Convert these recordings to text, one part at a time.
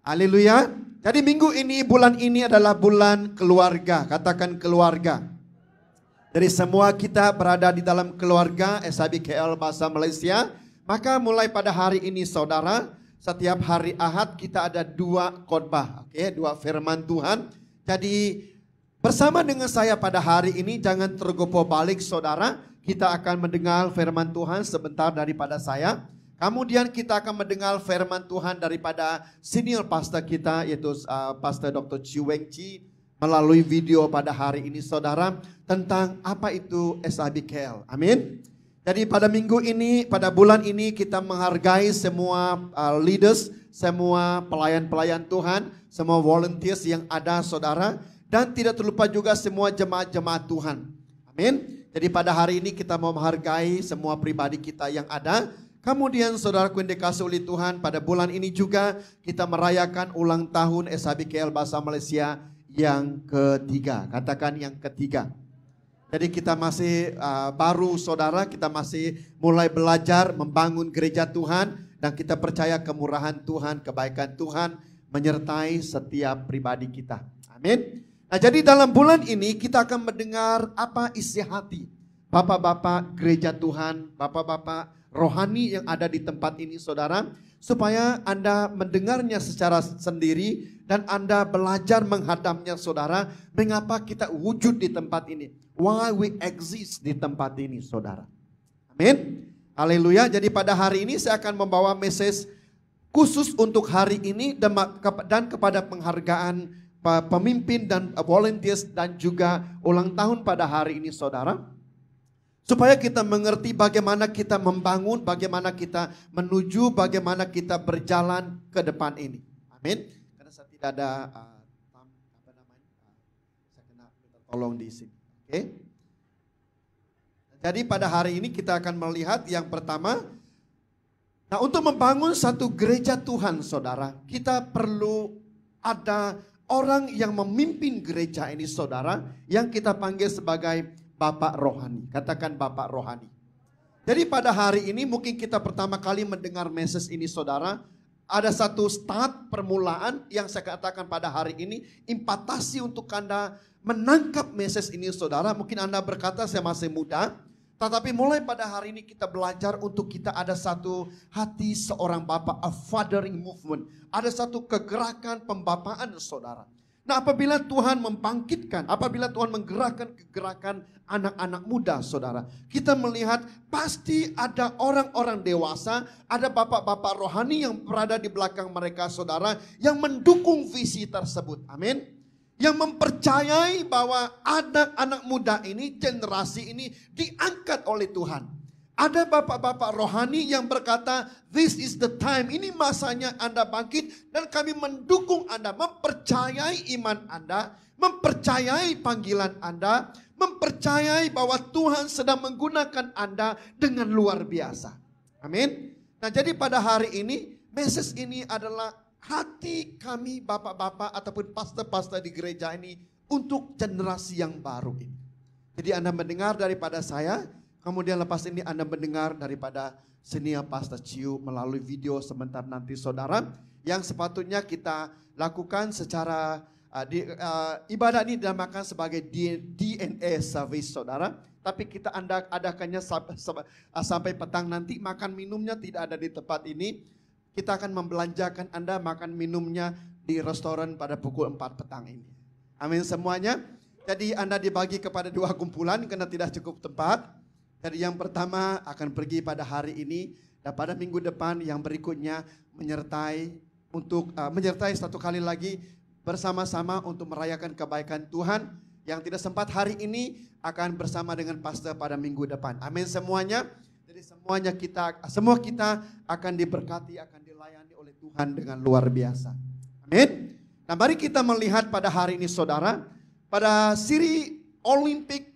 Haleluya. Jadi minggu ini, bulan ini adalah bulan keluarga. Katakan keluarga. Jadi semua kita berada di dalam keluarga SHBKL Bahasa Malaysia. Maka mulai pada hari ini saudara, setiap hari Ahad kita ada 2 khotbah, oke, 2 firman Tuhan. Jadi bersama dengan saya pada hari ini, jangan tergopoh balik saudara. Kita akan mendengar firman Tuhan sebentar daripada saya. Kemudian kita akan mendengar firman Tuhan daripada senior pastor kita, yaitu Pastor Dr. Chi Weng Chi, melalui video pada hari ini saudara, tentang apa itu SHBKL. Amin. Jadi pada minggu ini, pada bulan ini kita menghargai semua leaders, semua pelayan-pelayan Tuhan, semua volunteers yang ada saudara. Dan tidak terlupa juga semua jemaat-jemaat Tuhan. Amin. Jadi pada hari ini kita mau menghargai semua pribadi kita yang ada. Kemudian saudaraku yang dikasihi oleh Tuhan, pada bulan ini juga kita merayakan ulang tahun SHBKL Bahasa Malaysia yang ketiga. Katakan yang ketiga. Jadi kita masih baru saudara, kita masih mulai belajar membangun gereja Tuhan. Dan kita percaya kemurahan Tuhan, kebaikan Tuhan menyertai setiap pribadi kita. Amin. Nah jadi dalam bulan ini kita akan mendengar apa isi hati Bapak-bapak gereja Tuhan, Bapak-bapak rohani yang ada di tempat ini saudara. Supaya Anda mendengarnya secara sendiri dan Anda belajar menghadapnya saudara. Mengapa kita wujud di tempat ini. Why we exist di tempat ini saudara. Amin. Haleluya. Jadi pada hari ini saya akan membawa message khusus untuk hari ini dan kepada penghargaan pemimpin dan volunteers dan juga ulang tahun pada hari ini saudara. Supaya kita mengerti bagaimana kita membangun, bagaimana kita menuju, bagaimana kita berjalan ke depan ini. Amin. Karena saya tidak ada saya kena minta tolong di sini. Oke. Jadi pada hari ini kita akan melihat yang pertama. Nah untuk membangun satu gereja Tuhan saudara, kita perlu ada orang yang memimpin gereja ini saudara, yang kita panggil sebagai Bapak Rohani. Katakan Bapak Rohani. Jadi pada hari ini mungkin kita pertama kali mendengar message ini saudara. Ada satu start permulaan yang saya katakan pada hari ini. Impatasi untuk Anda menangkap message ini saudara. Mungkin Anda berkata saya masih muda. Tetapi mulai pada hari ini kita belajar untuk kita ada satu hati seorang Bapak. A fathering movement. Ada satu kegerakan pembapaan saudara. Nah apabila Tuhan membangkitkan, apabila Tuhan menggerakkan kegerakan anak-anak muda saudara. Kita melihat pasti ada orang-orang dewasa, ada bapak-bapak rohani yang berada di belakang mereka saudara. Yang mendukung visi tersebut, amin. Yang mempercayai bahwa anak-anak muda ini, generasi ini diangkat oleh Tuhan. Ada bapak-bapak rohani yang berkata, this is the time, ini masanya Anda bangkit dan kami mendukung Anda, mempercayai iman Anda, mempercayai panggilan Anda, mempercayai bahwa Tuhan sedang menggunakan Anda dengan luar biasa. Amin. Nah jadi pada hari ini, message ini adalah hati kami bapak-bapak ataupun pastor-pastor di gereja ini untuk generasi yang baru ini. Jadi Anda mendengar daripada saya. Kemudian lepas ini Anda mendengar daripada senior Pastor Ciu melalui video sebentar nanti saudara. Yang sepatutnya kita lakukan secara ibadah ini dinamakan sebagai DNA service saudara. Tapi kita adakannya sampai petang nanti, makan minumnya tidak ada di tempat ini. Kita akan membelanjakan Anda makan minumnya di restoran pada pukul 4 petang ini. Amin semuanya. Jadi Anda dibagi kepada 2 kumpulan karena tidak cukup tempat. Jadi yang pertama akan pergi pada hari ini dan pada minggu depan yang berikutnya menyertai satu kali lagi bersama-sama untuk merayakan kebaikan Tuhan. Yang tidak sempat hari ini akan bersama dengan pastor pada minggu depan. Amin semuanya. Jadi semua kita akan diberkati, akan dilayani oleh Tuhan dengan luar biasa. Amin. Nah mari kita melihat pada hari ini saudara, pada siri Olimpik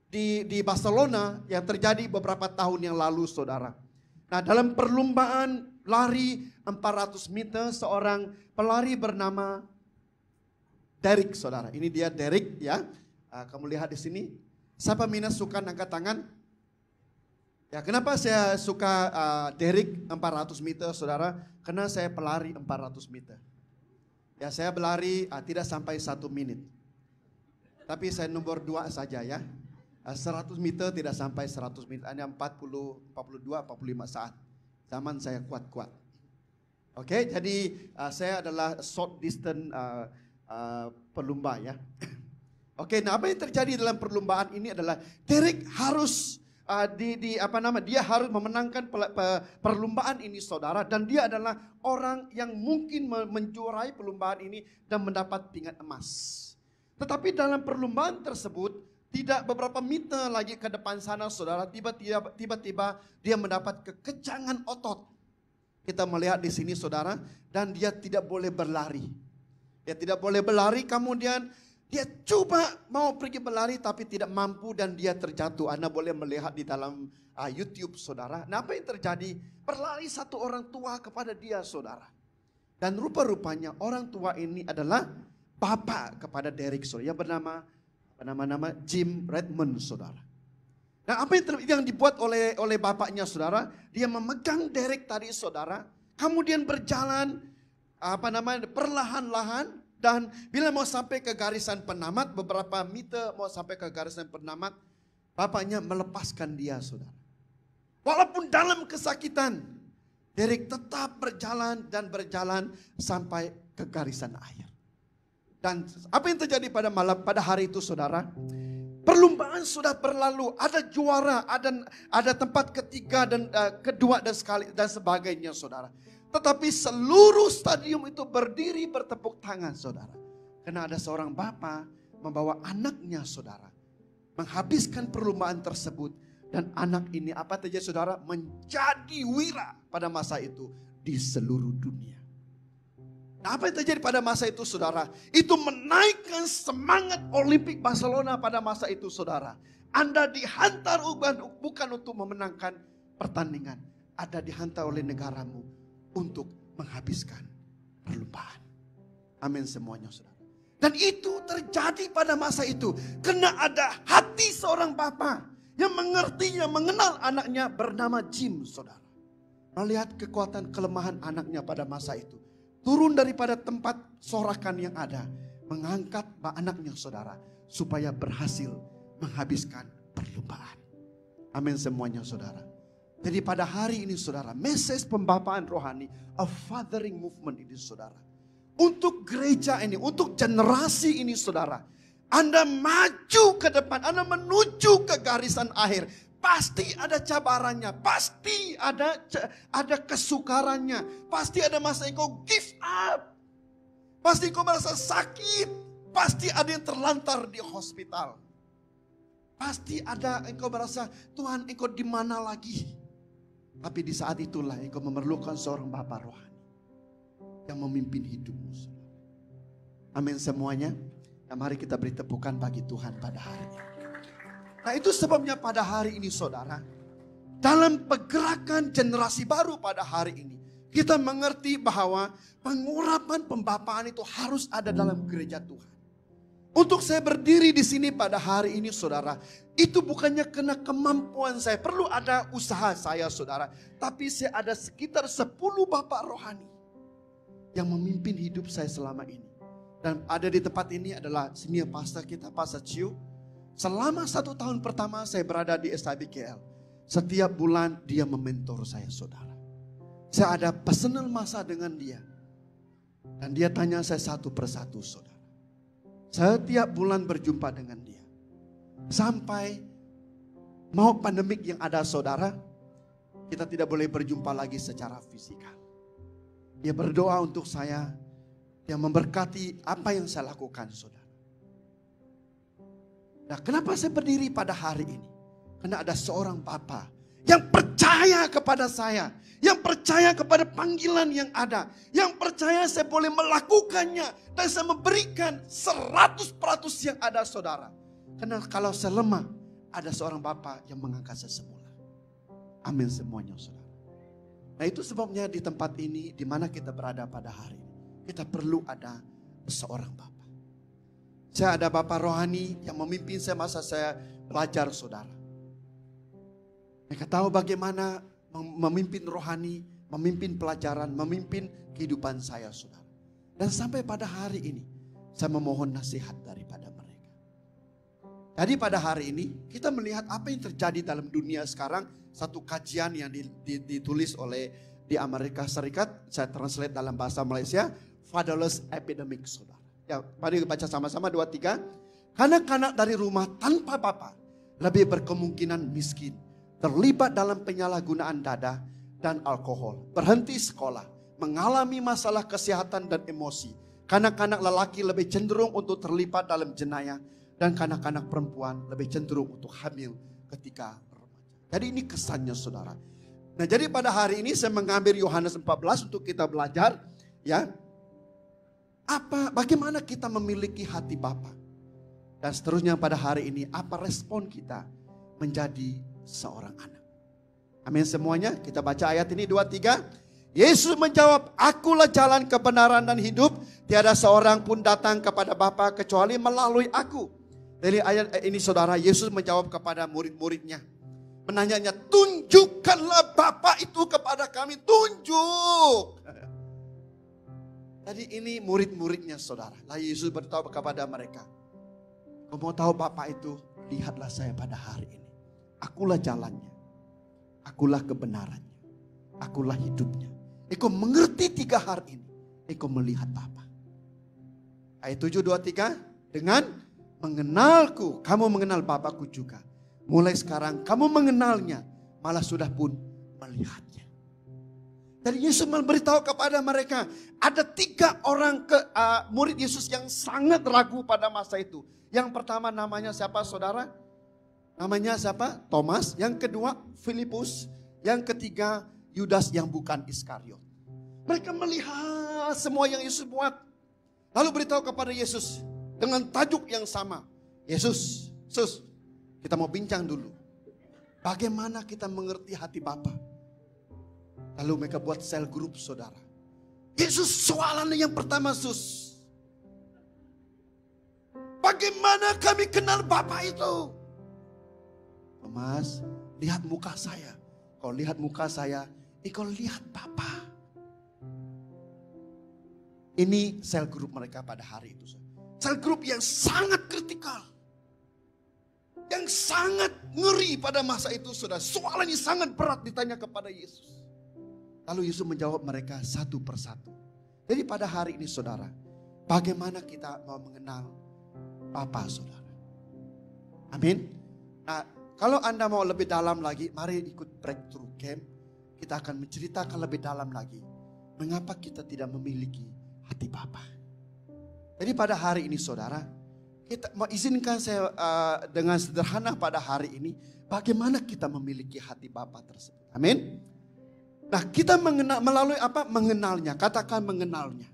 di Barcelona yang terjadi beberapa tahun yang lalu saudara. Nah dalam perlombaan lari 400 meter seorang pelari bernama Derek saudara. Ini dia Derek ya. Kamu lihat di sini. Siapa minat suka angkat tangan? Ya kenapa saya suka Derek 400 meter saudara? Karena saya pelari 400 meter. Ya saya berlari tidak sampai 1 menit. Tapi saya nomor 2 saja ya. 100 meter tidak sampai 100 menit. Hanya 42, 45 saat. Zaman saya kuat-kuat. Oke, jadi saya adalah short distance pelumba ya. Oke, nah apa yang terjadi dalam perlombaan ini adalah Derek harus dia harus memenangkan perlombaan ini saudara, dan dia adalah orang yang mungkin menjuarai perlombaan ini dan mendapat pingat emas. Tetapi dalam perlombaan tersebut tidak beberapa meter lagi ke depan sana saudara, tiba-tiba dia mendapat kekencangan otot. Kita melihat di sini saudara, dan dia tidak boleh berlari. Dia tidak boleh berlari, kemudian dia coba mau pergi berlari tapi tidak mampu dan dia terjatuh. Anda boleh melihat di dalam YouTube saudara. Nah apa yang terjadi? Berlari satu orang tua kepada dia saudara. Dan rupa-rupanya orang tua ini adalah bapak kepada Derek saudara. Yang bernama Jim Redmond saudara. Nah apa yang dibuat oleh bapaknya saudara? Dia memegang Derek tadi saudara. Kemudian berjalan perlahan-lahan. Dan bila mau sampai ke garisan penamat, beberapa meter mau sampai ke garisan penamat, bapaknya melepaskan dia saudara. Walaupun dalam kesakitan, Derek tetap berjalan dan berjalan sampai ke garisan akhir. Dan apa yang terjadi pada hari itu saudara? Perlombaan sudah berlalu, ada juara, ada tempat ketiga dan kedua dan sebagainya saudara. Tetapi seluruh stadium itu berdiri bertepuk tangan saudara. Karena ada seorang bapa membawa anaknya saudara. Menghabiskan perlombaan tersebut. Dan anak ini apa terjadi saudara? Menjadi wira pada masa itu di seluruh dunia. Nah apa yang terjadi pada masa itu saudara? Itu menaikkan semangat Olimpik Barcelona pada masa itu saudara. Anda dihantar bukan untuk memenangkan pertandingan. Anda dihantar oleh negaramu untuk menghabiskan perlombaan. Amin semuanya saudara. Dan itu terjadi pada masa itu. Karena ada hati seorang bapa yang mengerti, yang mengenal anaknya bernama Jim saudara. Melihat kekuatan kelemahan anaknya pada masa itu. Turun daripada tempat sorakan yang ada. Mengangkat anaknya saudara. Supaya berhasil menghabiskan perlombaan. Amin semuanya saudara. Jadi pada hari ini saudara, message pembapaan rohani, a fathering movement ini saudara. Untuk gereja ini, untuk generasi ini saudara. Anda maju ke depan, Anda menuju ke garisan akhir. Pasti ada cabarannya, pasti ada kesukarannya. Pasti ada masa yang kau give up. Pasti kau merasa sakit. Pasti ada yang terlantar di hospital. Pasti ada engkau merasa, Tuhan engkau di mana lagi? Tapi di saat itulah engkau memerlukan seorang bapa rohani yang memimpin hidupmu. Amin semuanya. Nah, mari kita beri tepukan bagi Tuhan pada hari ini. Nah itu sebabnya pada hari ini saudara, dalam pergerakan generasi baru pada hari ini, kita mengerti bahwa pengurapan pembapaan itu harus ada dalam gereja Tuhan. Untuk saya berdiri di sini pada hari ini saudara, itu bukannya karena kemampuan saya, perlu ada usaha saya saudara. Tapi saya ada sekitar 10 bapak rohani yang memimpin hidup saya selama ini. Dan ada di tempat ini adalah senior pastor kita, Pastor Chiu. Selama 1 tahun pertama saya berada di SIBKL. Setiap bulan dia mementor saya saudara. Saya ada personal masa dengan dia. Dan dia tanya saya satu persatu saudara. Setiap bulan berjumpa dengan dia. Sampai mau pandemik yang ada saudara, kita tidak boleh berjumpa lagi secara fisikal. Dia berdoa untuk saya, dia memberkati apa yang saya lakukan saudara. Nah kenapa saya berdiri pada hari ini? Karena ada seorang bapa yang percaya kepada saya. Yang percaya kepada panggilan yang ada. Yang percaya saya boleh melakukannya. Dan saya memberikan 100% yang ada saudara. Karena kalau saya lemah, ada seorang bapa yang mengangkat saya semula. Amin semuanya saudara. Nah itu sebabnya di tempat ini, di mana kita berada pada hari ini, kita perlu ada seorang bapa. Saya ada bapa rohani yang memimpin saya masa saya belajar saudara. Mereka tahu bagaimana memimpin rohani, memimpin pelajaran, memimpin kehidupan saya saudara. Dan sampai pada hari ini saya memohon nasihat daripada mereka. Jadi pada hari ini kita melihat apa yang terjadi dalam dunia sekarang. Satu kajian yang ditulis oleh di Amerika Serikat, saya translate dalam bahasa Malaysia, fatherless epidemic, saudara. Ya, mari baca sama-sama 2-3. Kanak-kanak dari rumah tanpa bapa lebih berkemungkinan miskin, terlibat dalam penyalahgunaan dada dan alkohol, berhenti sekolah, mengalami masalah kesehatan dan emosi. Kanak-kanak lelaki lebih cenderung untuk terlibat dalam jenayah, dan kanak-kanak perempuan lebih cenderung untuk hamil ketika remaja. Jadi ini kesannya, saudara. Nah, jadi pada hari ini saya mengambil Yohanes 14 untuk kita belajar, ya. Bagaimana kita memiliki hati Bapa? Dan seterusnya pada hari ini, apa respon kita menjadi seorang anak? Amin semuanya. Kita baca ayat ini 2-3. Yesus menjawab, "Akulah jalan, kebenaran dan hidup. Tiada seorang pun datang kepada Bapa kecuali melalui aku." Dari ayat ini, saudara, Yesus menjawab kepada murid-muridnya. Menanyanya, "Tunjukkanlah Bapa itu kepada kami." Tunjuk. Jadi ini murid-muridnya, saudara. Lalu Yesus beritahu kepada mereka, "Kau mau tahu Bapa itu? Lihatlah saya pada hari ini. Akulah jalannya. Akulah kebenarannya. Akulah hidupnya. Engkau mengerti 3 hal ini, engkau melihat Bapa." Ayat 7:23, dengan mengenalku, kamu mengenal Bapakku juga. Mulai sekarang kamu mengenalnya, malah sudah pun melihatnya. Dan Yesus memberitahu kepada mereka, ada 3 orang murid Yesus yang sangat ragu pada masa itu. Yang pertama namanya siapa, saudara? Namanya siapa? Thomas. Yang kedua Filipus. Yang ketiga Yudas yang bukan Iskariot. Mereka melihat semua yang Yesus buat. Lalu beritahu kepada Yesus dengan tajuk yang sama. Yesus, kita mau bincang dulu. Bagaimana kita mengerti hati Bapa? Lalu mereka buat sel grup, saudara. Yesus, soalannya yang pertama, Sus. Bagaimana kami kenal Bapa itu? Thomas, lihat muka saya. Kau lihat muka saya, kau lihat Bapa. Ini sel grup mereka pada hari itu. Sel grup yang sangat kritikal. Yang sangat ngeri pada masa itu, saudara. Soalannya sangat berat ditanya kepada Yesus. Lalu Yesus menjawab mereka satu persatu. Jadi pada hari ini, saudara, bagaimana kita mau mengenal Bapa, saudara? Amin. Nah, kalau Anda mau lebih dalam lagi, mari ikut Breakthrough Camp. Kita akan menceritakan lebih dalam lagi mengapa kita tidak memiliki hati Bapa. Jadi pada hari ini, saudara, kita mau izinkan saya dengan sederhana pada hari ini, bagaimana kita memiliki hati Bapa tersebut. Amin. Nah, kita melalui apa? Mengenalnya. Katakan mengenalnya.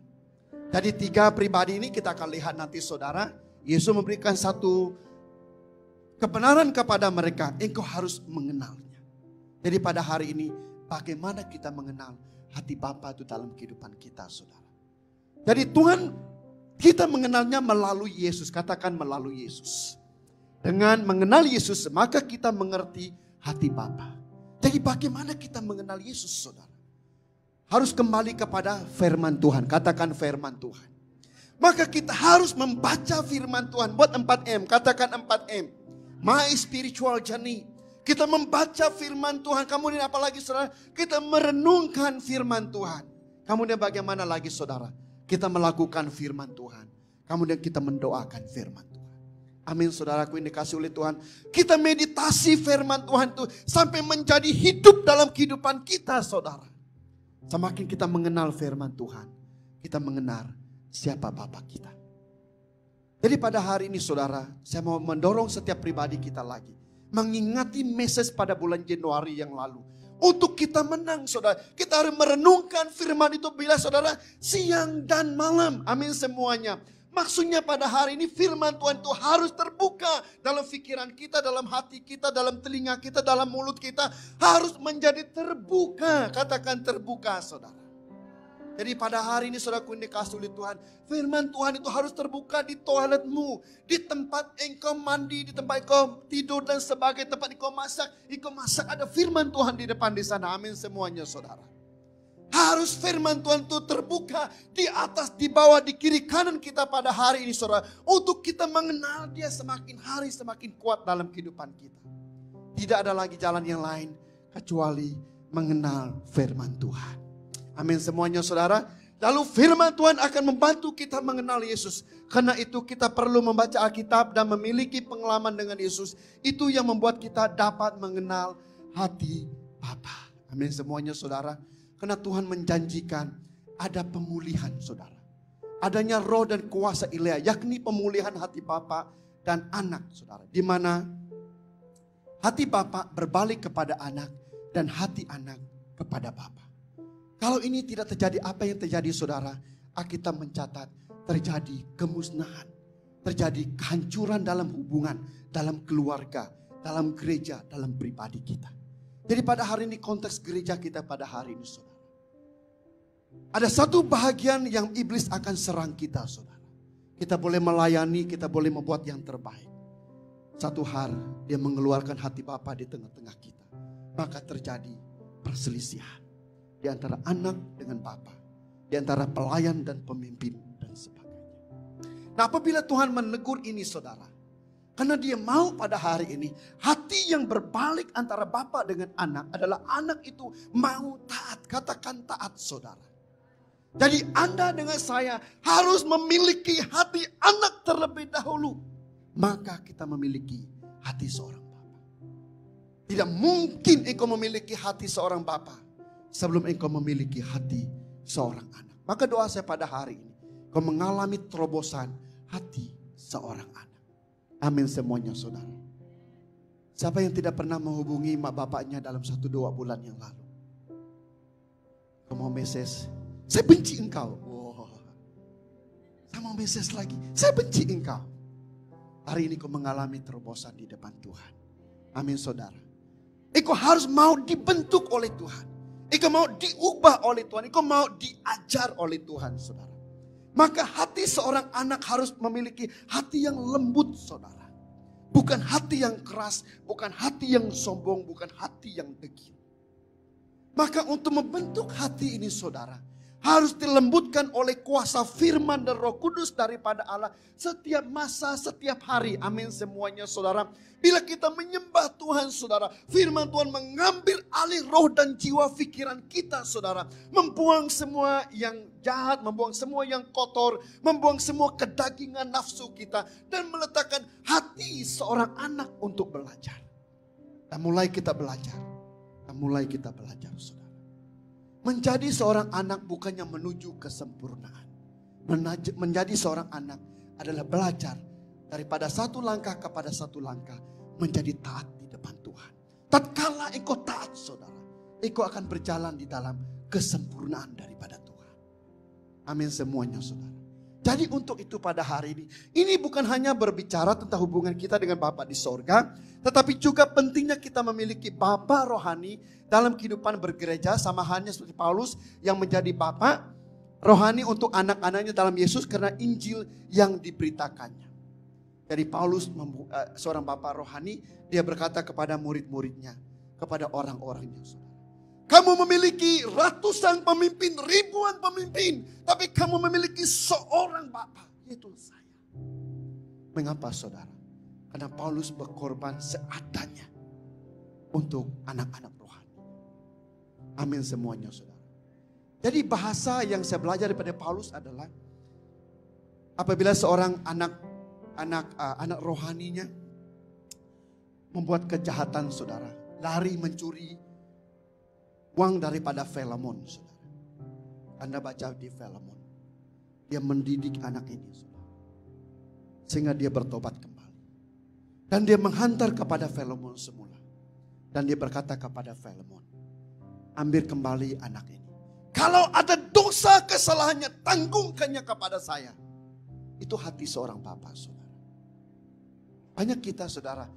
Jadi 3 pribadi ini kita akan lihat nanti, saudara. Yesus memberikan satu kebenaran kepada mereka. Engkau harus mengenalnya. Jadi pada hari ini, bagaimana kita mengenal hati Bapa itu dalam kehidupan kita, saudara. Jadi Tuhan, kita mengenalnya melalui Yesus. Katakan melalui Yesus. Dengan mengenal Yesus, maka kita mengerti hati Bapa. Jadi bagaimana kita mengenal Yesus, saudara? Harus kembali kepada firman Tuhan. Katakan firman Tuhan. Maka kita harus membaca firman Tuhan. Buat 4M. Katakan 4M. My spiritual journey. Kita membaca firman Tuhan. Kemudian apa lagi, saudara? Kita merenungkan firman Tuhan. Kemudian bagaimana lagi, saudara? Kita melakukan firman Tuhan. Kemudian kita mendoakan firman Tuhan. Amin, saudaraku, ini dikasih oleh Tuhan. Kita meditasi firman Tuhan itu sampai menjadi hidup dalam kehidupan kita, saudara. Semakin kita mengenal firman Tuhan, kita mengenal siapa Bapa kita. Jadi pada hari ini, saudara, saya mau mendorong setiap pribadi kita lagi. Mengingati message pada bulan Januari yang lalu. Untuk kita menang, saudara. Kita harus merenungkan firman itu bila, saudara, siang dan malam. Amin semuanya. Maksudnya pada hari ini firman Tuhan itu harus terbuka dalam pikiran kita, dalam hati kita, dalam telinga kita, dalam mulut kita. Harus menjadi terbuka. Katakan terbuka, saudara. Jadi pada hari ini, saudaraku, ini dikasih oleh Tuhan. Firman Tuhan itu harus terbuka di toiletmu. Di tempat engkau mandi, di tempat engkau tidur dan sebagainya. Tempat engkau masak ada firman Tuhan di depan di sana. Amin semuanya, saudara. Harus firman Tuhan itu terbuka di atas, di bawah, di kiri kanan kita pada hari ini saudara. Untuk kita mengenal dia semakin hari semakin kuat dalam kehidupan kita. Tidak ada lagi jalan yang lain kecuali mengenal firman Tuhan. Amin semuanya saudara. Lalu firman Tuhan akan membantu kita mengenal Yesus. Karena itu kita perlu membaca Alkitab dan memiliki pengalaman dengan Yesus. Itu yang membuat kita dapat mengenal hati Bapa. Amin semuanya saudara. Karena Tuhan menjanjikan ada pemulihan saudara. Adanya roh dan kuasa ilahi, yakni pemulihan hati Bapa dan anak saudara. Di mana hati Bapa berbalik kepada anak dan hati anak kepada Bapa. Kalau ini tidak terjadi, apa yang terjadi saudara? Alkitab mencatat terjadi kemusnahan. Terjadi kehancuran dalam hubungan, dalam keluarga, dalam gereja, dalam pribadi kita. Jadi pada hari ini konteks gereja kita pada hari ini saudara. Ada satu bahagian yang iblis akan serang kita saudara. Kita boleh melayani, kita boleh membuat yang terbaik. Satu hari dia mengeluarkan hati Bapa di tengah-tengah kita. Maka terjadi perselisihan. Di antara anak dengan Bapa. Di antara pelayan dan pemimpin dan sebagainya. Nah apabila Tuhan menegur ini saudara. Karena dia mau pada hari ini hati yang berbalik antara Bapa dengan anak adalah anak itu mau taat. Katakan taat saudara. Jadi Anda dengan saya harus memiliki hati anak terlebih dahulu. Maka kita memiliki hati seorang Bapa. Tidak mungkin engkau memiliki hati seorang Bapa sebelum engkau memiliki hati seorang anak. Maka doa saya pada hari ini. Kau mengalami terobosan hati seorang anak. Amin semuanya saudara. Siapa yang tidak pernah menghubungi mak bapaknya dalam 1-2 bulan yang lalu? Kau mau meses, saya benci engkau. Wow. Saya mau meses lagi, saya benci engkau. Hari ini kau mengalami terobosan di depan Tuhan. Amin saudara. Engkau harus mau dibentuk oleh Tuhan. Engkau mau diubah oleh Tuhan. Engkau mau diajar oleh Tuhan saudara. Maka hati seorang anak harus memiliki hati yang lembut saudara. Bukan hati yang keras, bukan hati yang sombong, bukan hati yang degil. Maka untuk membentuk hati ini saudara, harus dilembutkan oleh kuasa firman dan Roh Kudus daripada Allah setiap masa, setiap hari. Amin semuanya saudara. Bila kita menyembah Tuhan saudara, firman Tuhan mengambil alih roh dan jiwa pikiran kita saudara. Membuang semua yang jahat, membuang semua yang kotor, membuang semua kedagingan nafsu kita. Dan meletakkan hati seorang anak untuk belajar. Dan mulai kita belajar. Dan mulai kita belajar saudara. Menjadi seorang anak bukannya menuju kesempurnaan. Menjadi seorang anak adalah belajar daripada satu langkah kepada satu langkah. Menjadi taat di depan Tuhan. Tatkala engkau taat saudara, engkau akan berjalan di dalam kesempurnaan daripada Tuhan. Amin semuanya saudara. Jadi untuk itu pada hari ini bukan hanya berbicara tentang hubungan kita dengan Bapa di sorga, tetapi juga pentingnya kita memiliki Bapa rohani dalam kehidupan bergereja, sama halnya seperti Paulus yang menjadi Bapa rohani untuk anak-anaknya dalam Yesus karena Injil yang diberitakannya. Jadi Paulus seorang Bapa rohani, dia berkata kepada murid-muridnya, kepada orang-orangnya saudara. Kamu memiliki ratusan pemimpin, ribuan pemimpin. Tapi kamu memiliki seorang Bapa, yaitu saya. Mengapa saudara? Karena Paulus berkorban seadanya untuk anak-anak rohani. Amin semuanya saudara. Jadi bahasa yang saya belajar daripada Paulus adalah apabila seorang anak rohaninya membuat kejahatan saudara, lari mencuri uang daripada Filemon, saudara. Anda baca di Filemon. Dia mendidik anak ini, saudara. Sehingga dia bertobat kembali. Dan dia menghantar kepada Filemon semula. Dan dia berkata kepada Filemon, ambil kembali anak ini. Kalau ada dosa kesalahannya, tanggungkannya kepada saya. Itu hati seorang Bapa, saudara. Banyak kita, saudara,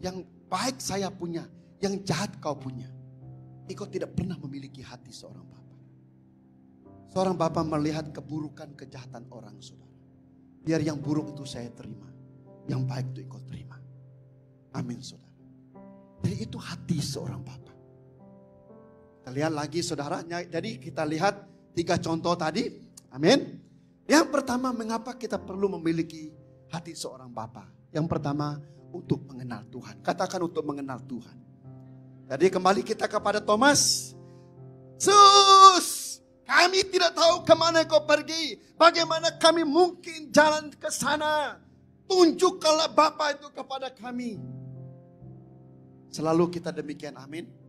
yang baik saya punya, yang jahat kau punya. Engkau tidak pernah memiliki hati seorang Bapa. Seorang Bapa melihat keburukan, kejahatan orang saudara. Biar yang buruk itu saya terima. Yang baik itu engkau terima. Amin saudara. Jadi itu hati seorang Bapa. Kita lihat lagi saudara. Jadi kita lihat 3 contoh tadi. Amin. Yang pertama, mengapa kita perlu memiliki hati seorang bapa? Yang pertama, untuk mengenal Tuhan. Katakan untuk mengenal Tuhan. Jadi kembali kita kepada Thomas. Sus, kami tidak tahu kemana kau pergi. Bagaimana kami mungkin jalan ke sana. Tunjukkanlah Bapa itu kepada kami. Selalu kita demikian, amin.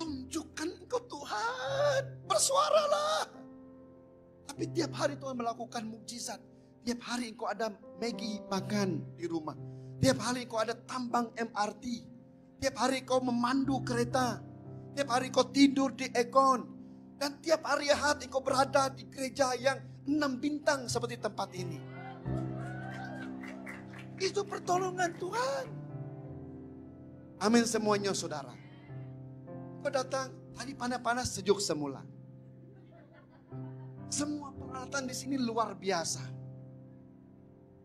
Tunjukkan engkau Tuhan, bersuaralah. Tapi tiap hari Tuhan melakukan mukjizat. Tiap hari engkau ada Maggi makan di rumah. Tiap hari engkau ada tambang MRT. Tiap hari engkau memandu kereta. Tiap hari engkau tidur di Egon. Dan tiap hari Ahad engkau berada di gereja yang 6 bintang seperti tempat ini. Itu pertolongan Tuhan. Amin semuanya saudara. Kau datang, tadi panas-panas sejuk semula. Semua peralatan di sini luar biasa.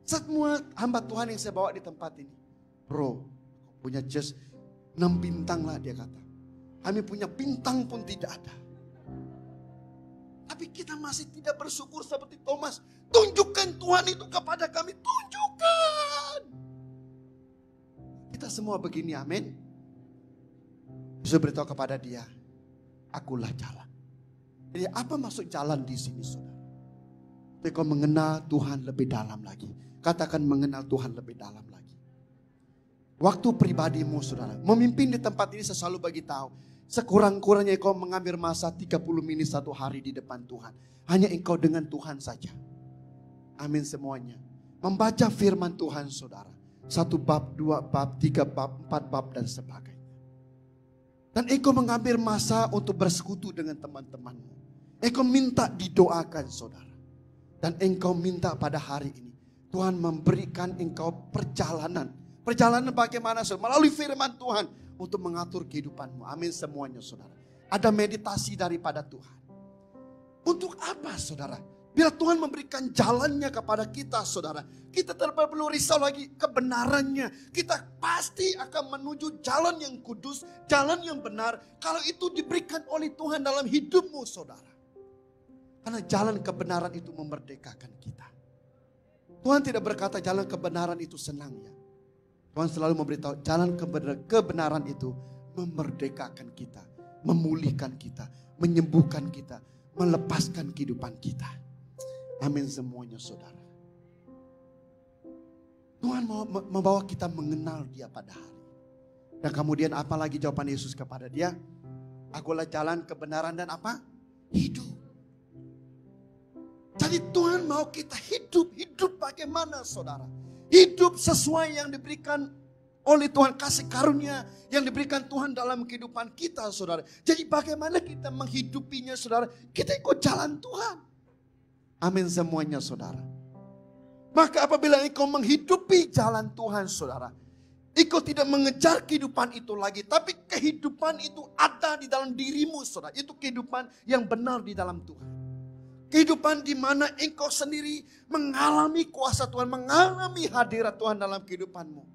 Semua hamba Tuhan yang saya bawa di tempat ini. Bro, punya just 6 bintang lah dia kata. Kami punya bintang pun tidak ada. Tapi kita masih tidak bersyukur seperti Thomas. Tunjukkan Tuhan itu kepada kami. Tunjukkan. Kita semua begini, amin. Bisa beritahu kepada dia, akulah jalan. Jadi apa maksud jalan di sini saudara? Kau mengenal Tuhan lebih dalam lagi. Katakan mengenal Tuhan lebih dalam lagi. Waktu pribadimu saudara. Memimpin di tempat ini saya selalu bagi tahu. Sekurang-kurangnya engkau mengambil masa 30 menit 1 hari di depan Tuhan. Hanya engkau dengan Tuhan saja. Amin semuanya. Membaca firman Tuhan saudara. 1 bab, 2 bab, 3 bab, 4 bab dan sebagainya. Dan engkau mengambil masa untuk bersekutu dengan teman-temanmu. Engkau minta didoakan saudara. Dan engkau minta pada hari ini. Tuhan memberikan engkau perjalanan. Perjalanan bagaimana saudara? Melalui firman Tuhan. Untuk mengatur kehidupanmu. Amin semuanya saudara. Ada meditasi daripada Tuhan. Untuk apa saudara? Bila Tuhan memberikan jalannya kepada kita saudara. Kita tidak perlu risau lagi kebenarannya. Kita pasti akan menuju jalan yang kudus. Jalan yang benar. Kalau itu diberikan oleh Tuhan dalam hidupmu saudara. Karena jalan kebenaran itu memerdekakan kita. Tuhan tidak berkata jalan kebenaran itu senang ya. Tuhan selalu memberitahu jalan kebenaran itu memerdekakan kita. Memulihkan kita. Menyembuhkan kita. Melepaskan kehidupan kita. Amin semuanya saudara. Tuhan mau membawa kita mengenal dia pada hari. Dan kemudian apa lagi jawaban Yesus kepada dia? Akulah jalan kebenaran dan apa? Hidup. Jadi Tuhan mau kita hidup. Hidup bagaimana saudara? Hidup sesuai yang diberikan oleh Tuhan. Kasih karunia yang diberikan Tuhan dalam kehidupan kita saudara. Jadi bagaimana kita menghidupinya saudara? Kita ikut jalan Tuhan. Amin semuanya saudara. Maka apabila engkau menghidupi jalan Tuhan saudara. Engkau tidak mengejar kehidupan itu lagi. Tapi kehidupan itu ada di dalam dirimu saudara. Itu kehidupan yang benar di dalam Tuhan. Kehidupan di mana engkau sendiri mengalami kuasa Tuhan, mengalami hadirat Tuhan dalam kehidupanmu.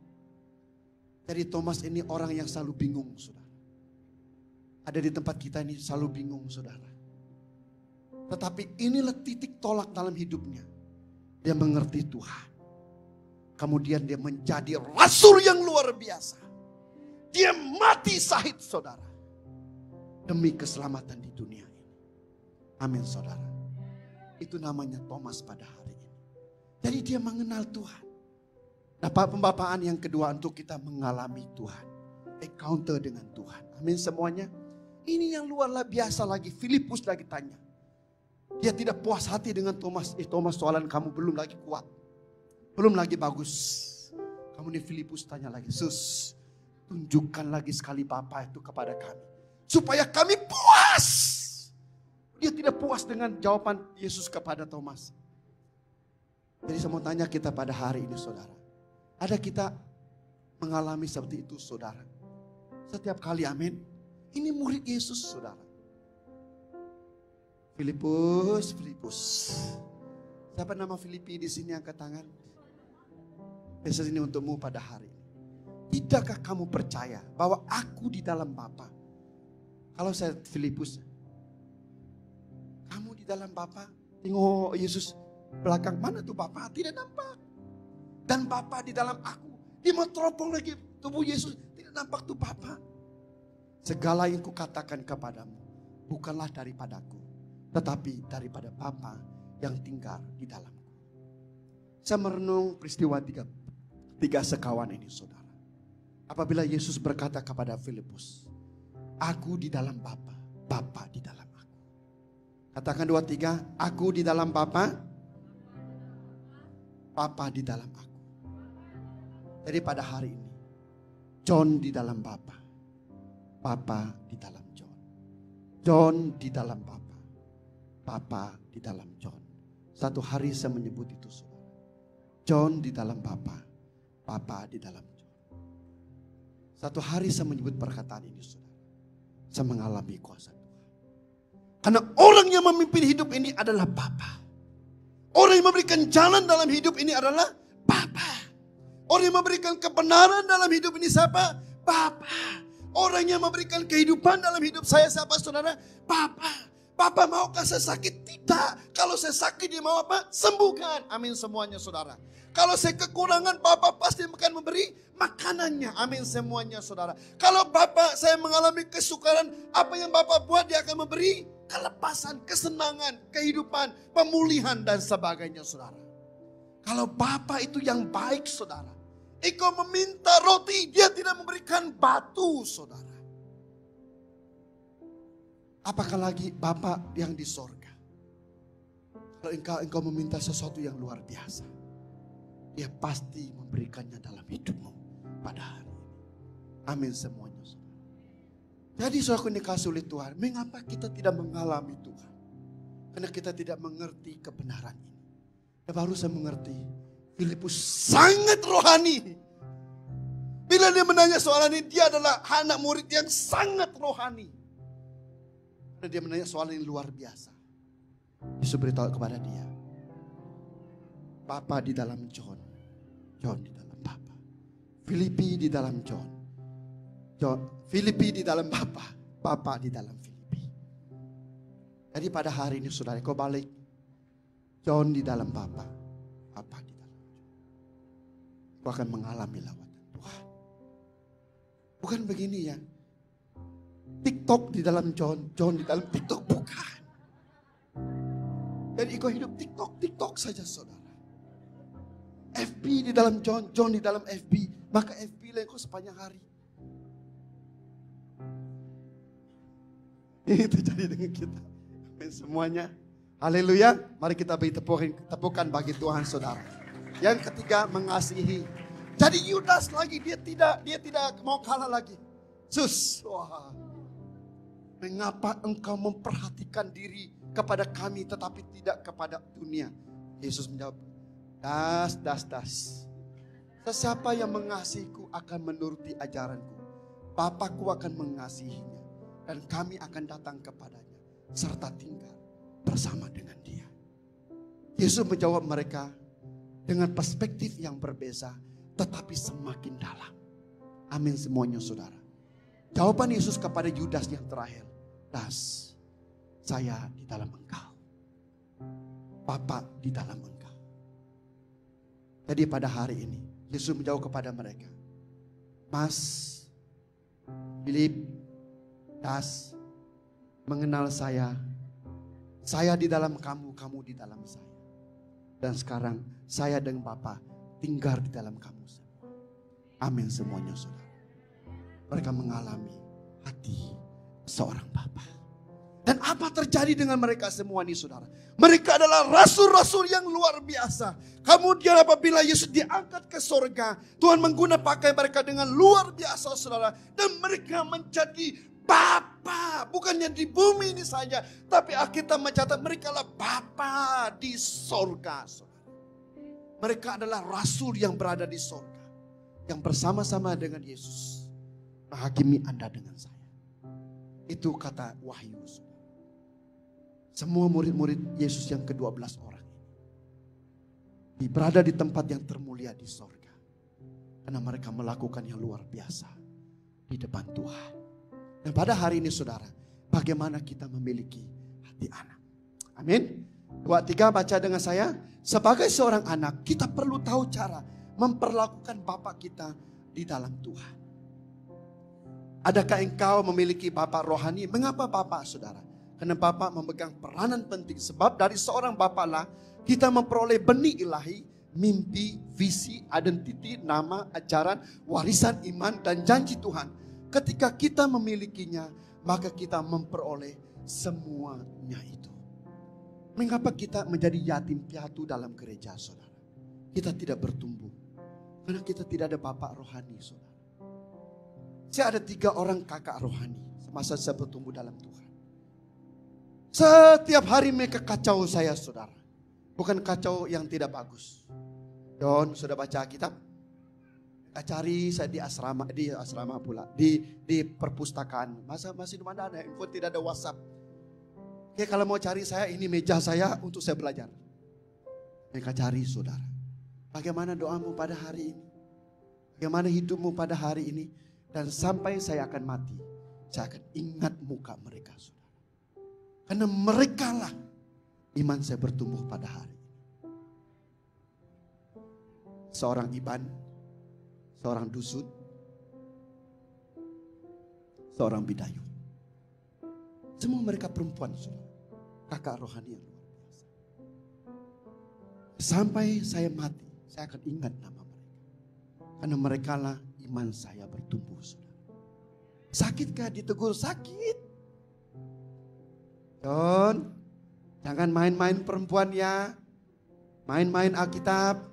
Jadi Thomas ini orang yang selalu bingung, saudara. Ada di tempat kita ini selalu bingung, saudara. Tetapi inilah titik tolak dalam hidupnya. Dia mengerti Tuhan. Kemudian dia menjadi rasul yang luar biasa. Dia mati syahid, saudara. Demi keselamatan di dunia ini. Amin, saudara. Itu namanya Thomas pada hari ini. Jadi dia mengenal Tuhan. Dapat pembapaan yang kedua untuk kita mengalami Tuhan. Encounter dengan Tuhan. Amin semuanya. Ini yang luar biasa lagi. Filipus lagi tanya. Dia tidak puas hati dengan Thomas. Thomas soalan kamu belum lagi kuat. Belum lagi bagus. Kemudian Filipus tanya lagi. Sus, tunjukkan lagi sekali Bapa itu kepada kami. Supaya kami puas. Dia tidak puas dengan jawaban Yesus kepada Thomas. Jadi saya mau tanya kita pada hari ini saudara. Ada kita mengalami seperti itu saudara. Setiap kali amin. Ini murid Yesus saudara. Filipus. Siapa nama Filipi di sini angkat tangan? Yesus ini untukmu pada hari ini. Tidakkah kamu percaya bahwa aku di dalam Bapa? Kalau saya Filipus, kamu di dalam Bapa, tengok Yesus belakang, mana tuh Bapa? Tidak nampak. Dan Bapa di dalam aku, dia mau teropong lagi tubuh Yesus, tidak nampak tuh Bapa. Segala yang kukatakan kepadamu bukanlah daripadaku, tetapi daripada Bapa yang tinggal di dalamku. Saya merenung peristiwa tiga sekawan ini, saudara. Apabila Yesus berkata kepada Filipus, aku di dalam Bapa, Bapa di dalam aku. Katakan 2, 3, aku di dalam Bapa, Bapa di dalam aku. Jadi pada hari ini, John di dalam Bapa, Bapa di dalam John. John di dalam Bapa, Bapa di dalam John. Satu hari saya menyebut itu, saudara. John di dalam Bapa, Bapa di dalam John. Satu hari saya menyebut perkataan ini, saudara. Saya mengalami kuasa Tuhan. Karena orang yang memimpin hidup ini adalah Bapa. Orang yang memberikan jalan dalam hidup ini adalah Bapa. Orang yang memberikan kebenaran dalam hidup ini siapa? Bapa. Orang yang memberikan kehidupan dalam hidup saya siapa, saudara? Bapa. Bapa maukah saya sakit? Tidak. Kalau saya sakit dia mau apa? Sembuhkan. Amin semuanya, saudara. Kalau saya kekurangan, Bapa pasti akan memberi makanannya. Amin semuanya, saudara. Kalau Bapa saya mengalami kesukaran, apa yang Bapa buat dia akan memberi kelepasan, kesenangan, kehidupan, pemulihan dan sebagainya, saudara. Kalau Bapa itu yang baik, saudara. Engkau meminta roti, dia tidak memberikan batu, saudara. Apakah lagi Bapa yang di sorga? Kalau engkau meminta sesuatu yang luar biasa, dia pasti memberikannya dalam hidupmu pada hari ini. Amin semuanya, saudara. Jadi saudara dikasih oleh Tuhan, mengapa kita tidak mengalami Tuhan? Karena kita tidak mengerti kebenaran ini. Dan baru saya mengerti, Filipus sangat rohani. Bila dia menanya soalan ini, dia adalah anak murid yang sangat rohani. Karena dia menanya soalan yang luar biasa. Yesus beritahu kepada dia, Bapa di dalam John, John di dalam Bapa. Filipi di dalam John, Filipi di dalam Bapa, Bapa di dalam Filipi. Jadi pada hari ini saudara, kau balik, John di dalam Bapa, Bapa di dalam John. Kau akan mengalami lawatan Tuhan. Bukan begini ya, TikTok di dalam John, John di dalam TikTok, bukan. Jadi kau hidup TikTok saja, saudara. FB di dalam John, John di dalam FB. Maka FB lah kau sepanjang hari. Ini terjadi dengan kita. Amin semuanya. Haleluya. Mari kita beri tepukan bagi Tuhan, saudara. Yang ketiga, mengasihi. Jadi Yudas lagi, dia tidak mau kalah lagi. Wah. Mengapa engkau memperhatikan diri kepada kami tetapi tidak kepada dunia? Yesus menjawab, das. Sesiapa yang mengasihiku akan menuruti ajaranku. Bapakku akan mengasihinya. Dan kami akan datang kepadanya. Serta tinggal bersama dengan dia. Yesus menjawab mereka dengan perspektif yang berbeda. Tetapi semakin dalam. Amin semuanya, saudara. Jawaban Yesus kepada Yudas yang terakhir. Das, saya di dalam engkau. Bapa di dalam engkau. Jadi pada hari ini, Yesus menjawab kepada mereka. Mas, Filip, Das, mengenal saya di dalam kamu, kamu di dalam saya. Dan sekarang saya dan Bapa tinggal di dalam kamu semua. Amin semuanya, saudara. Mereka mengalami hati seorang Bapa. Dan apa terjadi dengan mereka semua ini, saudara? Mereka adalah rasul-rasul yang luar biasa. Kemudian apabila Yesus diangkat ke sorga, Tuhan menggunakan pakai mereka dengan luar biasa, saudara. Dan mereka menjadi Bapa, bukannya di bumi ini saja, tapi Alkitab mencatat mereka adalah Bapa di sorga, saudara. Mereka adalah rasul yang berada di sorga, yang bersama-sama dengan Yesus menghakimi Anda dengan saya. Itu kata Wahyu. Semua murid-murid Yesus yang ke-12 orang ini berada di tempat yang termulia di sorga. Karena mereka melakukan yang luar biasa di depan Tuhan. Dan pada hari ini, saudara, bagaimana kita memiliki hati anak. Amin. 2, 3 baca dengan saya. Sebagai seorang anak, kita perlu tahu cara memperlakukan Bapa kita di dalam Tuhan. Adakah engkau memiliki Bapa rohani? Mengapa Bapa, saudara? Karena Bapa memegang peranan penting. Sebab dari seorang Bapa lah kita memperoleh benih ilahi, mimpi, visi, identiti, nama, ajaran, warisan iman dan janji Tuhan. Ketika kita memilikinya, maka kita memperoleh semuanya itu. Mengapa kita menjadi yatim piatu dalam gereja, saudara? Kita tidak bertumbuh karena kita tidak ada Bapak rohani, saudara. Saya ada 3 orang kakak rohani semasa saya bertumbuh dalam Tuhan. Setiap hari mereka kacau saya, saudara. Bukan kacau yang tidak bagus. Don, sudah baca kitab? Cari saya di asrama pula, di perpustakaan. Masih di mana ada info, tidak ada WhatsApp. Oke, kalau mau cari saya, ini meja saya untuk saya belajar. Mereka cari, saudara. Bagaimana doamu pada hari ini? Bagaimana hidupmu pada hari ini? Dan sampai saya akan mati, saya akan ingat muka mereka, saudara. Karena mereka lah iman saya bertumbuh pada hari ini. Seorang Iban, seorang dusun, seorang bidayu. Semua mereka perempuan, saudara. Kakak rohani yang luar biasa. Sampai saya mati, saya akan ingat nama mereka. Karena mereka lah iman saya bertumbuh, saudara. Sakitkah ditegur? Sakit. John, jangan main-main perempuan ya. Main-main Alkitab.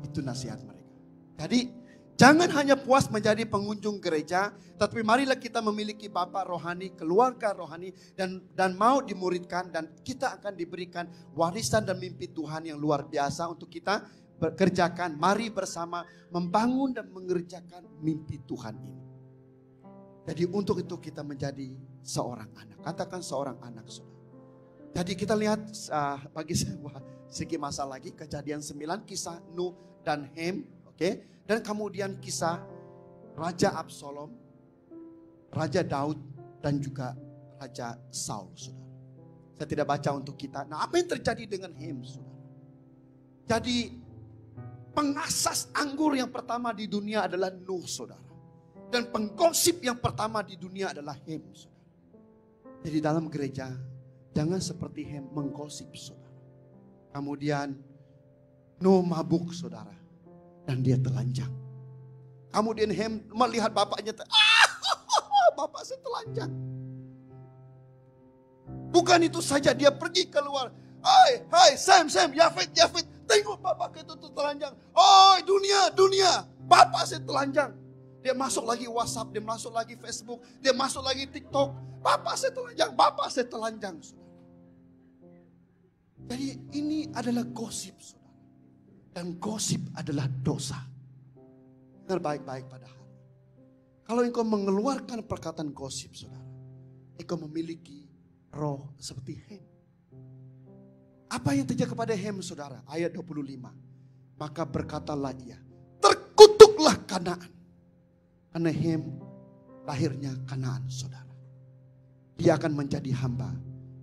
Itu nasihat mereka. Jadi jangan hanya puas menjadi pengunjung gereja, tapi marilah kita memiliki Bapa rohani, keluarga rohani, dan mau dimuridkan, dan kita akan diberikan warisan dan mimpi Tuhan yang luar biasa untuk kita bekerjakan. Mari bersama membangun dan mengerjakan mimpi Tuhan ini. Jadi untuk itu kita menjadi seorang anak. Katakan seorang anak, saudara. Jadi kita lihat bagi segi masa lagi, Kejadian 9, kisah Nuh dan Hem, oke? Dan kemudian kisah Raja Absalom, Raja Daud, dan juga Raja Saul, saudara. Saya tidak baca untuk kita. Nah, apa yang terjadi dengan Hem, saudara? Jadi pengasas anggur yang pertama di dunia adalah Nuh, saudara. Dan penggosip yang pertama di dunia adalah Hem, saudara. Jadi dalam gereja, jangan seperti Hem menggosip, saudara. Kemudian Nuh mabuk, saudara. Dan dia telanjang. Kemudian Hem melihat bapaknya. Bapak saya telanjang. Bukan itu saja, dia pergi keluar. Hai, Sam, Yafet. Tengok bapak itu telanjang. Dunia. Bapak saya telanjang. Dia masuk lagi WhatsApp, dia masuk lagi Facebook, dia masuk lagi TikTok. Bapak saya telanjang. Saudara. Jadi ini adalah gosip, saudara. Dan gosip adalah dosa. Dengar baik-baik pada hari. Kalau engkau mengeluarkan perkataan gosip, saudara, engkau memiliki roh seperti Hem. Apa yang terjadi kepada Hem, saudara? Ayat 25. Maka berkatalah ia, terkutuklah Kanaan. Karena Hem lahirnya Kanaan, saudara. Dia akan menjadi hamba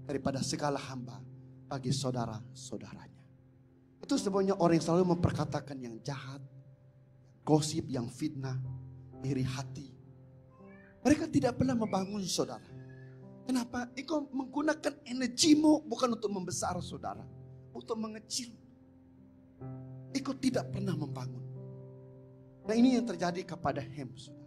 daripada segala hamba bagi saudara-saudaranya. Itu sebabnya orang yang selalu memperkatakan yang jahat, gosip, yang fitnah, iri hati. Mereka tidak pernah membangun, saudara. Kenapa? Engkau menggunakan energimu bukan untuk membesar, saudara. Untuk mengecil. Engkau tidak pernah membangun. Nah, ini yang terjadi kepada Hem, saudara.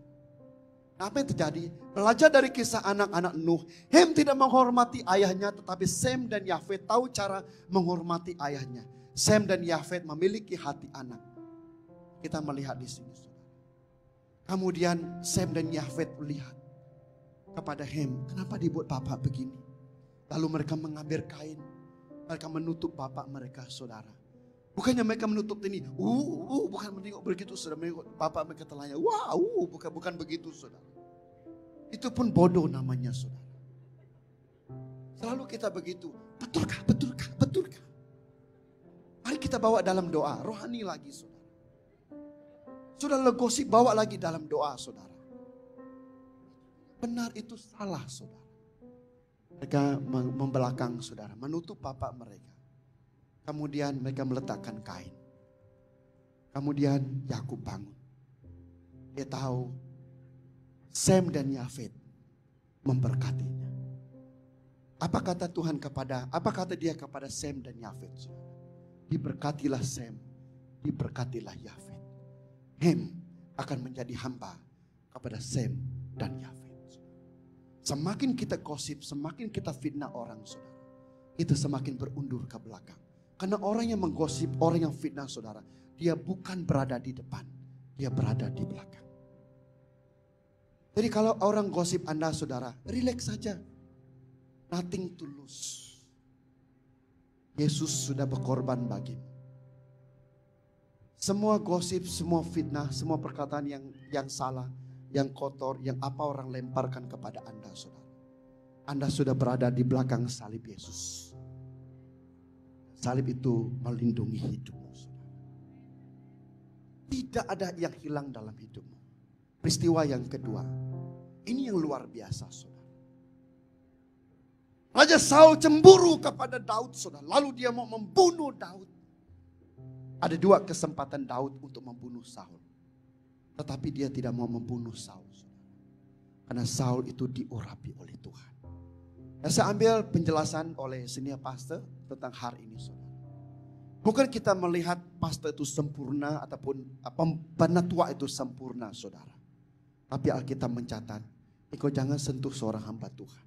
Nah, apa yang terjadi? Belajar dari kisah anak-anak Nuh. Hem tidak menghormati ayahnya, tetapi Sem dan Yafet tahu cara menghormati ayahnya. Sem dan Yafet memiliki hati anak. Kita melihat di sini, saudara. Kemudian Sem dan Yafet melihat kepada Hem, kenapa dibuat bapak begini? Lalu mereka mengambil kain, mereka menutup bapak mereka, saudara. Bukannya mereka menutup ini, bukan menengok begitu, saudara. Bapak mereka telanjang, bukan begitu, saudara. Itu pun bodoh namanya, saudara. Selalu kita begitu, betulkah? Mari kita bawa dalam doa, rohani lagi, saudara. Sudah gosip, bawa lagi dalam doa, saudara. benar itu salah saudara. Mereka membelakang saudara, menutup bapak mereka. Kemudian mereka meletakkan kain. Kemudian Yakub bangun. Dia tahu Sem dan Yafet memberkatinya. Apa kata dia kepada Sem dan Yafet? Diberkatilah Sem, diberkatilah Yafet. Hem akan menjadi hamba kepada Sem dan Yafet. Semakin kita gosip, semakin kita fitnah orang saudara, itu semakin berundur ke belakang. Karena orang yang menggosip, orang yang fitnah saudara, dia bukan berada di depan, dia berada di belakang. Jadi kalau orang gosip Anda saudara, relax saja. Nothing to lose. Yesus sudah berkorban bagimu. Semua gosip, semua fitnah, semua perkataan yang salah, yang kotor, yang apa orang lemparkan kepada Anda saudara. Anda sudah berada di belakang salib Yesus. Salib itu melindungi hidupmu saudara. Tidak ada yang hilang dalam hidupmu. Peristiwa yang kedua, ini yang luar biasa saudara. Raja Saul cemburu kepada Daud saudara. Lalu dia mau membunuh Daud. Ada dua kesempatan Daud untuk membunuh Saul. Tetapi dia tidak mau membunuh Saul. Karena Saul itu diurapi oleh Tuhan. Nah, saya ambil penjelasan oleh senior pastor tentang hari ini saudara. Bukan kita melihat pastor itu sempurna ataupun penatua itu sempurna saudara. Tapi Alkitab mencatat, engkau jangan sentuh seorang hamba Tuhan.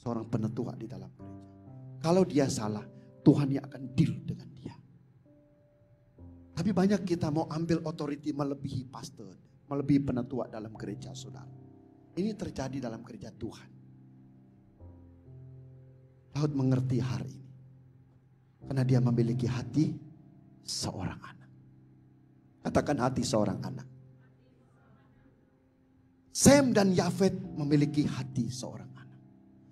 Seorang penatua di dalam gereja. Kalau dia salah, Tuhan yang akan deal dengan dia. Tapi banyak kita mau ambil otoriti melebihi pastor, melebihi penatua dalam gereja saudara. Ini terjadi dalam gereja Tuhan. Daud mengerti hari ini. Karena dia memiliki hati seorang anak. Katakan hati seorang anak. Sem dan Yafet memiliki hati seorang anak.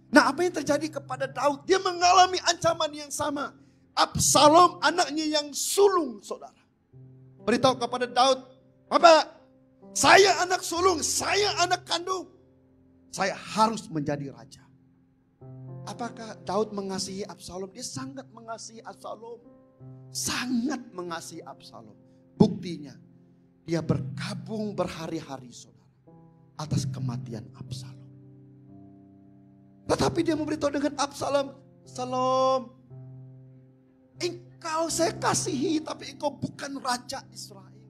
Nah, apa yang terjadi kepada Daud? Dia mengalami ancaman yang sama. Absalom anaknya yang sulung saudara. Beritahu kepada Daud, Bapak, saya anak sulung, saya anak kandung. Saya harus menjadi raja. Apakah Daud mengasihi Absalom? Dia sangat mengasihi Absalom. Sangat mengasihi Absalom. Buktinya, dia berkabung berhari-hari saudara. Atas kematian Absalom. Tetapi dia memberitahu dengan Absalom, Absalom, engkau saya kasihi, tapi engkau bukan raja Israel.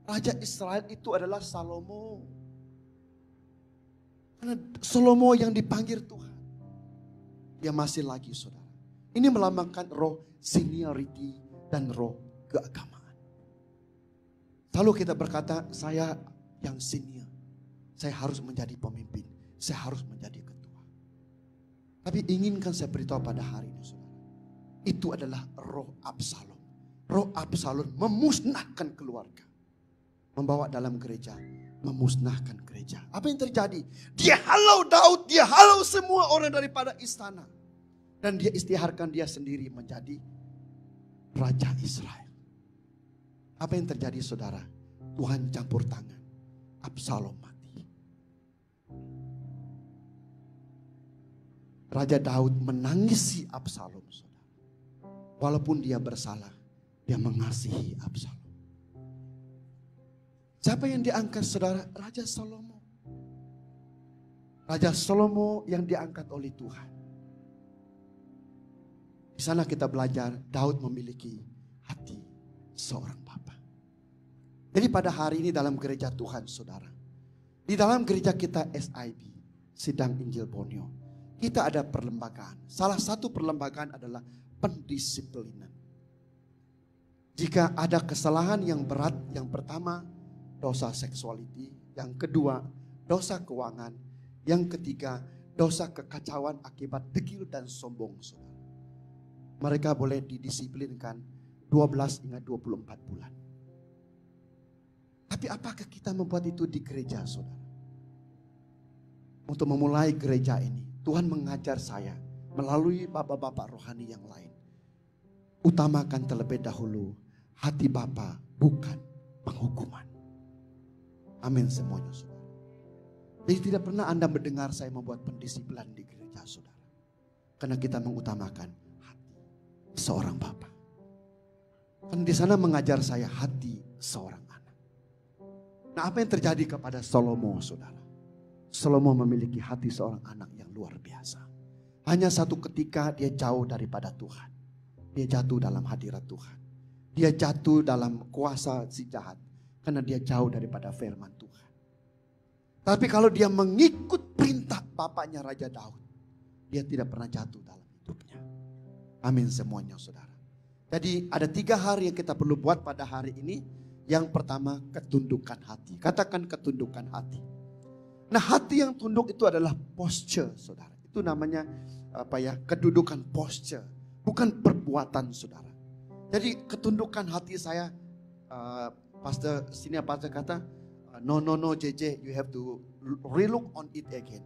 Raja Israel itu adalah Salomo. Karena Salomo yang dipanggil Tuhan. Dia masih lagi saudara. Ini melambangkan roh seniority dan roh keagamaan. Selalu kita berkata, saya yang senior. Saya harus menjadi pemimpin. Saya harus menjadi ketua. Tapi inginkan saya beritahu pada hari ini saudara. Itu adalah roh Absalom. Roh Absalom memusnahkan keluarga. Membawa dalam gereja. Memusnahkan gereja. Apa yang terjadi? Dia halau Daud. Dia halau semua orang daripada istana. Dan dia istiharkan dia sendiri menjadi Raja Israel. Apa yang terjadi saudara? Tuhan campur tangan. Absalom mati. Raja Daud menangisi Absalom saudara. Walaupun dia bersalah, dia mengasihi Absalom. Siapa yang diangkat saudara? Raja Salomo. Raja Salomo yang diangkat oleh Tuhan. Di sana kita belajar Daud memiliki hati seorang bapa. Jadi pada hari ini dalam gereja Tuhan saudara. Di dalam gereja kita SIB, Sidang Injil Borneo. Kita ada perlembagaan. Salah satu perlembagaan adalah pendisiplinan. Jika ada kesalahan yang berat, yang pertama dosa seksualiti, yang kedua dosa keuangan, yang ketiga dosa kekacauan akibat degil dan sombong saudara. Mereka boleh didisiplinkan 12 hingga 24 bulan. Tapi apakah kita membuat itu di gereja saudara? Untuk memulai gereja ini, Tuhan mengajar saya melalui bapak-bapak rohani yang lain. Utamakan terlebih dahulu hati Bapa, bukan penghukuman. Amin semuanya saudara. Jadi tidak pernah Anda mendengar saya membuat pendisiplinan di gereja saudara. Karena kita mengutamakan hati seorang bapa. Kan di sana mengajar saya hati seorang anak. Nah, apa yang terjadi kepada Salomo saudara? Salomo memiliki hati seorang anak yang luar biasa. Hanya satu ketika dia jauh daripada Tuhan. Dia jatuh dalam hadirat Tuhan. Dia jatuh dalam kuasa si jahat. Karena dia jauh daripada firman Tuhan. Tapi kalau dia mengikut perintah bapaknya Raja Daud, dia tidak pernah jatuh dalam hidupnya. Amin semuanya saudara. Jadi ada 3 hal yang kita perlu buat pada hari ini. Yang pertama, ketundukan hati. Katakan ketundukan hati. Nah, hati yang tunduk itu adalah posture saudara. Itu namanya kedudukan posture. Bukan perbuatan saudara. Jadi ketundukan hati saya, pastor kata, no JJ, you have to relook on it again.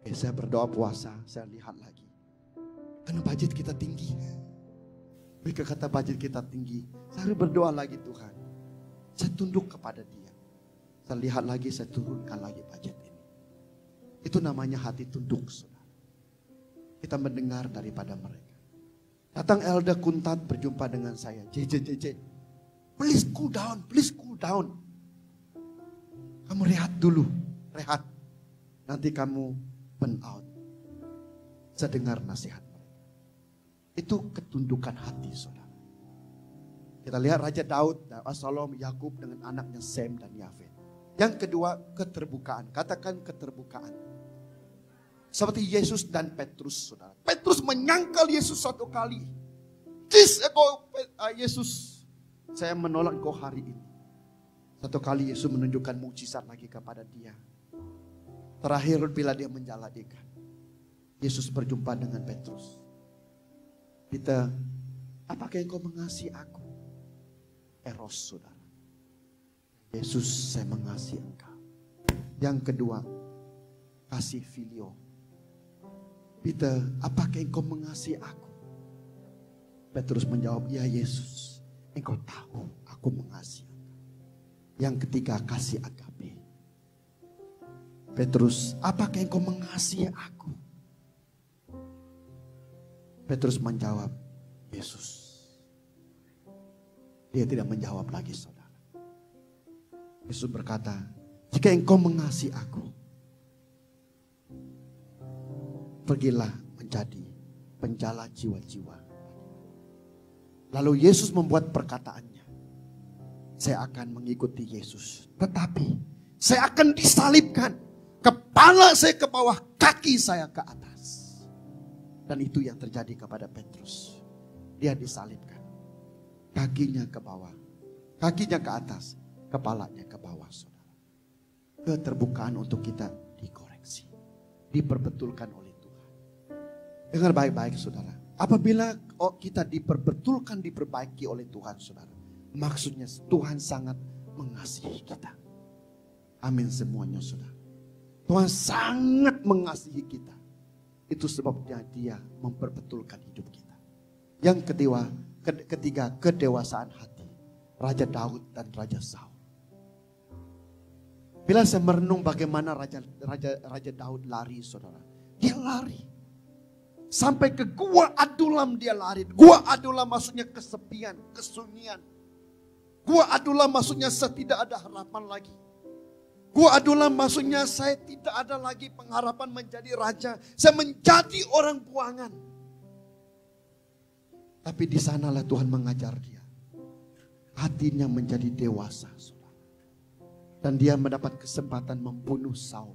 Oke, saya berdoa puasa, saya lihat lagi. Karena budget kita tinggi. Mereka kata budget kita tinggi. Saya berdoa lagi Tuhan. Saya tunduk kepada dia. Saya lihat lagi, saya turunkan lagi budget ini. Itu namanya hati tunduk saudara. Kita mendengar daripada mereka. Datang Elda Kuntat berjumpa dengan saya. JJ, please cool down, please cool down. Kamu rehat dulu, rehat. Nanti kamu burn out. Saya dengar nasihat mereka. Itu ketundukan hati saudara. Kita lihat Raja Daud, Absalom, Yakub dengan anaknya Sem dan Yafet. Yang kedua, keterbukaan. Katakan keterbukaan. Seperti Yesus dan Petrus saudara. Petrus menyangkal Yesus 1 kali. Yesus, saya menolak engkau hari ini. 1 kali Yesus menunjukkan mukjizat lagi kepada dia. Terakhir bila dia menjala ikan, Yesus berjumpa dengan Petrus. Peter, apakah engkau mengasihi aku? Eros saudara. Yesus, saya mengasihi engkau. Yang kedua, kasih filio. Peter, apakah engkau mengasihi aku? Petrus menjawab, ya Yesus, engkau tahu aku mengasihi. Yang ketiga, kasih agape. Petrus, apakah engkau mengasihi aku? Petrus menjawab, Yesus. Dia tidak menjawab lagi saudara. Yesus berkata, jika engkau mengasihi aku, pergilah menjadi penjala jiwa-jiwa. Lalu Yesus membuat perkataannya. Saya akan mengikuti Yesus. Tetapi saya akan disalibkan. Kepala saya ke bawah, kaki saya ke atas. Dan itu yang terjadi kepada Petrus. Dia disalibkan. Kakinya ke bawah. Kakinya ke atas. Kepalanya ke bawah saudara. Keterbukaan untuk kita dikoreksi. Diperbetulkan oleh Tuhan. Dengar baik-baik saudara. Apabila kita diperbetulkan, diperbaiki oleh Tuhan saudara. Maksudnya Tuhan sangat mengasihi kita. Amin semuanya saudara. Tuhan sangat mengasihi kita. Itu sebabnya dia memperbetulkan hidup kita. Yang ketiga, kedewasaan hati. Raja Daud dan Raja Saul. Bila saya merenung bagaimana Raja Daud lari saudara. Dia lari. Sampai ke Gua Adulam dia lari. Gua Adulam maksudnya kesepian, kesunyian. Gua Adulam maksudnya saya tidak ada harapan lagi. Gua Adulam maksudnya saya tidak ada lagi pengharapan menjadi raja. Saya menjadi orang buangan. Tapi di sanalah Tuhan mengajar dia. Hatinya menjadi dewasa. Saudara. Dan dia mendapat kesempatan membunuh Saul.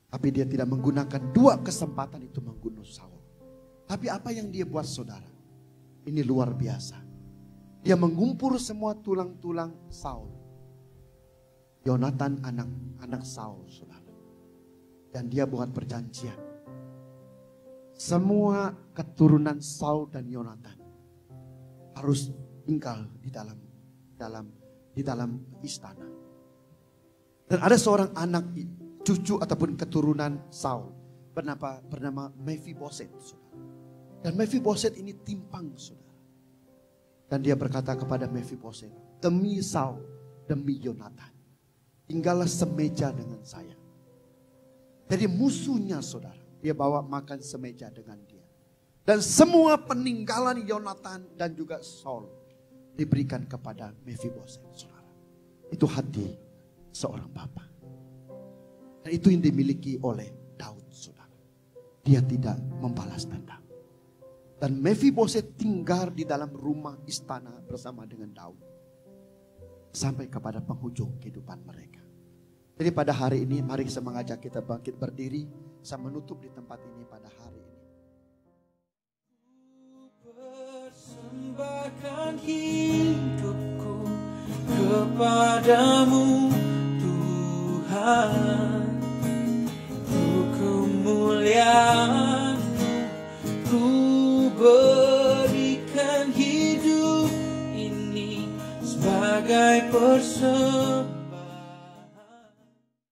Tapi dia tidak menggunakan 2 kesempatan itu membunuh Saul. Tapi apa yang dia buat saudara? Ini luar biasa. Dia mengumpul semua tulang-tulang Saul. Yonatan anak Saul saudara. Dan dia buat perjanjian. Semua keturunan Saul dan Yonatan harus tinggal di dalam istana. Dan ada seorang anak cucu ataupun keturunan Saul bernama Mephiboset. Dan Mephiboset ini timpang saudara. Dan dia berkata kepada Mephiboset, demi Saul, demi Yonatan, tinggallah semeja dengan saya. Jadi musuhnya saudara, dia bawa makan semeja dengan dia. Dan semua peninggalan Yonatan dan juga Saul diberikan kepada Mephiboset, saudara. Itu hati seorang bapa. Dan itu yang dimiliki oleh Daud, saudara. Dia tidak membalas dendam. Dan Mephiboset tinggal di dalam rumah istana bersama dengan Daud. Sampai kepada penghujung kehidupan mereka. Jadi pada hari ini mari saya mengajak kita bangkit berdiri. Saya menutup di tempat ini pada hari ini. Persembahkan hidupku kepadamu Tuhan.